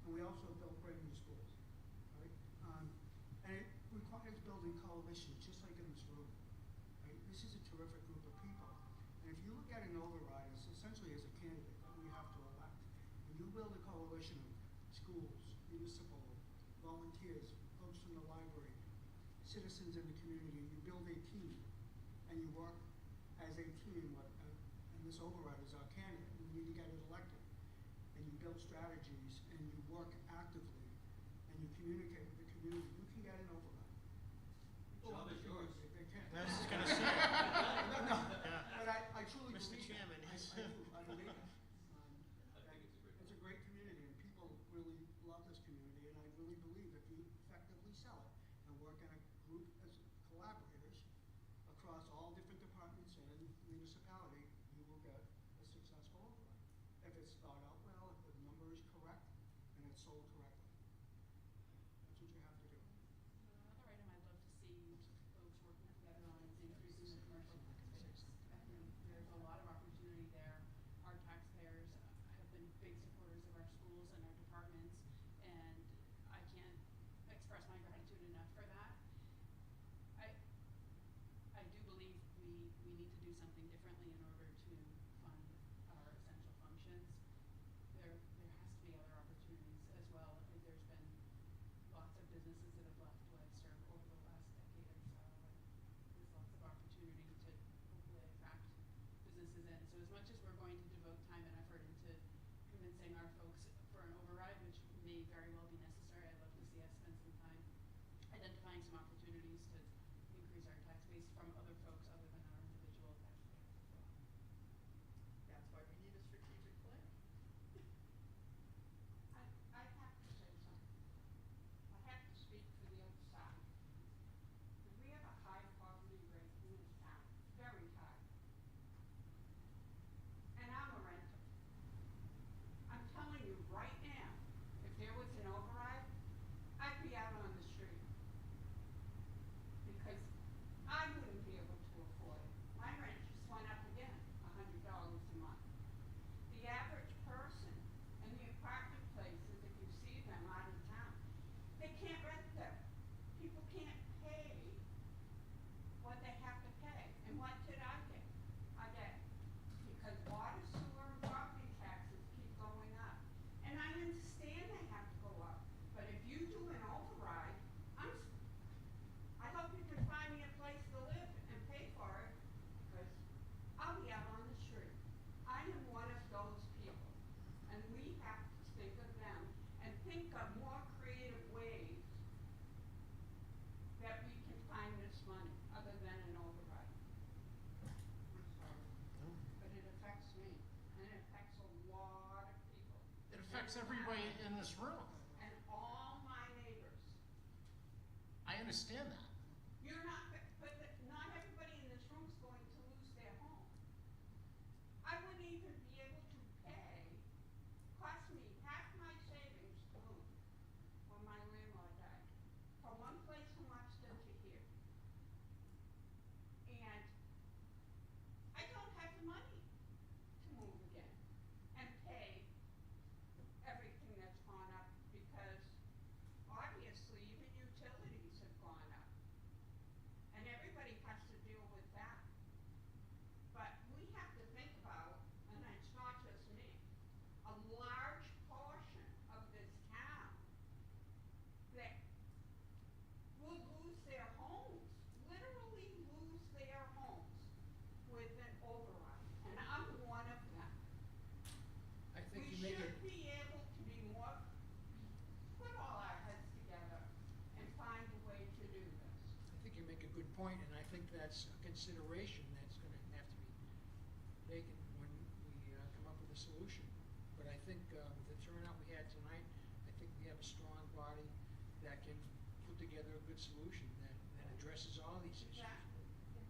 And we also built brand new schools, right? And it requires building coalitions, just like in this room, right? This is a terrific group of people. And if you look at an override, it's essentially as a candidate that we have to elect. And you build a coalition of schools, municipal, volunteers, folks from the library, citizens in the community, you build a team, and you work as a team, and this override is our candidate, we need to get it elected. And you build strategies, and you work actively, and you communicate with the community, you can get an override. Job is yours. They can. I was just gonna say. No, Yeah. but I truly Mr. believe it. Chairman, I yes. do, I believe it. I think it's a great. It's a great community, and people really love this community, and I really believe if you effectively sell it and work in a group as collaborators across all different departments and municipality, you will get a successful override. If it's thought out well, if the number is correct, and it's sold correctly. That's what you have to do. Another item I'd love to see folks working together on is increasing the commercial tax base. I think there's a lot of opportunity there. Our taxpayers have been big supporters of our schools and our departments, and I can't express my gratitude enough for that. I do believe we need to do something differently in order to fund our essential functions. There has to be other opportunities as well. There's been lots of businesses that have left Webster over the last decade or so, and there's lots of opportunity to hopefully attract businesses in. So as much as we're going to devote time and effort into convincing our folks for an override, which may very well be necessary, I'd love to see us spend some time identifying some opportunities to increase our tax base from other folks other than our individual taxpayers as well. That's why we need a strategic plan. I have to say something. I have to speak for the other side. We have a high poverty rate in this town, very high. And I'm a renter. I'm telling you right now, if there was an override, I'd be out on the street. Because I wouldn't be able to afford it. My rent just went up again, $100 a month. The average person in the apartment places, if you see them out of town, they can't rent them. People can't pay what they have to pay. And what did I get? Because water, sewer, and property taxes keep going up. And I understand they have to go up. But if you do an override, I hope you can find me a place to live and pay for it, because I'll be out on the street. I am one of those people, and we have to think of them and think of more creative ways that we can find this money, other than an override. I'm sorry, but it affects me, and it affects a lot of people. It affects everybody in this room. And all my neighbors. I understand that. You're not, but not everybody in this room is going to lose their home. I wouldn't even be able to pay, cost me half my savings to move when my landlord died, from one place in Webster to here. And I don't have the money to move again and pay everything that's gone up, because obviously even utilities have gone up. And everybody has to deal with that. But we have to think about, and it's not just me, a large portion of this town that will lose their homes, literally lose their homes with an override. And I'm one of them. I think We you make should it, be able to be more, put all our heads together and find a way to do this. I think you make a good point, and I think that's a consideration that's gonna have to be taken when we come up with a solution. But I think with the turnout we had tonight, I think we have a strong body that can put together a good solution that addresses all these issues. Exactly.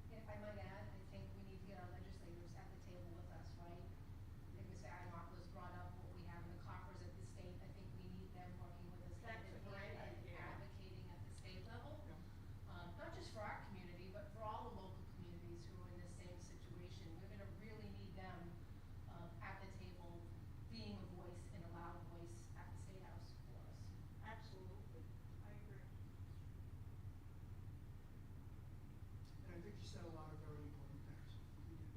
If I might add, I think we need to get our legislators at the table with us, right? I think Mr. Adamop was brought up what we have in the coffers at the state. I think we need them working with us hand That's in a great hand and idea. advocating at the state level. Not just for our community, but for all the local communities who are in the same situation. We're gonna really need them, at the table, being a voice and a loud voice at the State House for us. Absolutely. I agree. And I think you said a lot of very important things. You did.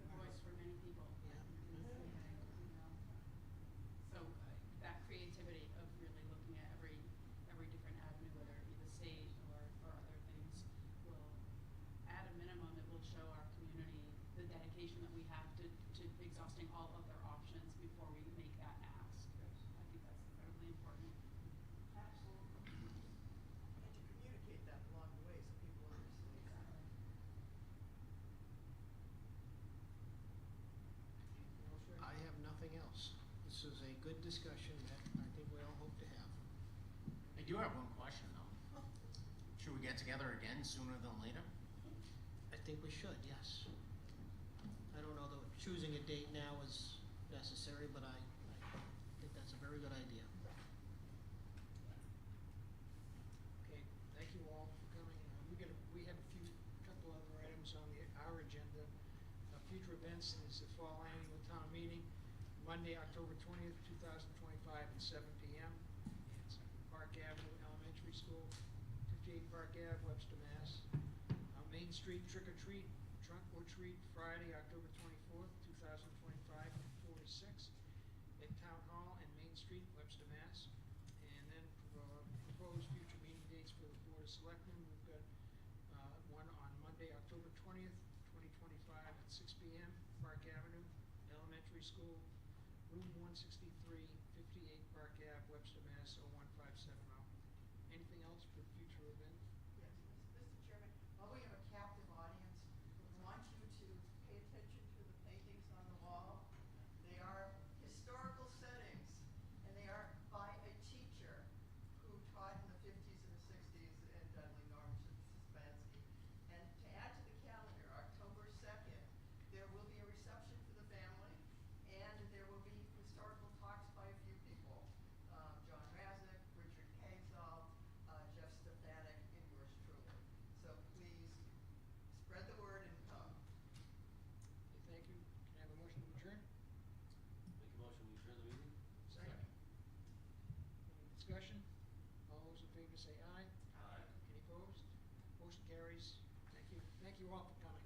The voice for many people. Yeah. You know. So that creativity of really looking at every different avenue, whether it be the state or other things, will, at a minimum, it will show our community the dedication that we have to exhausting all other options before we make that ask. I think that's incredibly important. Absolutely. And to communicate that along the way so people understand. I have nothing else. This is a good discussion that I think we all hope to have. I do have one question though. Should we get together again sooner than later? I think we should, yes. I don't know that choosing a date now is necessary, but I think that's a very good idea. Okay, thank you all for coming. We have couple other items on our agenda. Future events is the fall annual town meeting, Monday, October 20th, 2025 at 7 p.m. It's Park Avenue Elementary School, 58 Park Ave, Webster, Mass. Main Street Trick or Treat, Trunk or Treat, Friday, October 24th, 2025, from 4 to 6 at Town Hall and Main Street, Webster, Mass. And then proposed future meeting dates for the Board of Selectmen. We've got one on Monday, October 20th, 2025 at 6 p.m., Park Avenue Elementary School, room 163, 58 Park Ave, Webster, Mass. 01570. Anything else for future events? Yes, Mr. Chairman, while we have a captive audience, we want you to pay attention to the paintings on the wall. They are historical settings, and they are by a teacher who taught in the 50s and the 60s in Dudley, Norm Szymanski. And to add to the calendar, October 2nd, there will be a reception for the family, and there will be historical talks by a few people. John Razik, Richard Kagsall, Jeff Stefanik, and yours truly. So please spread the word and come. Okay, thank you. Can I have a motion to adjourn? Make a motion, we adjourn the meeting? Second. Any discussion? All those in favor say aye. Aye. Any opposed? Motion carries. Thank you. Thank you all for coming.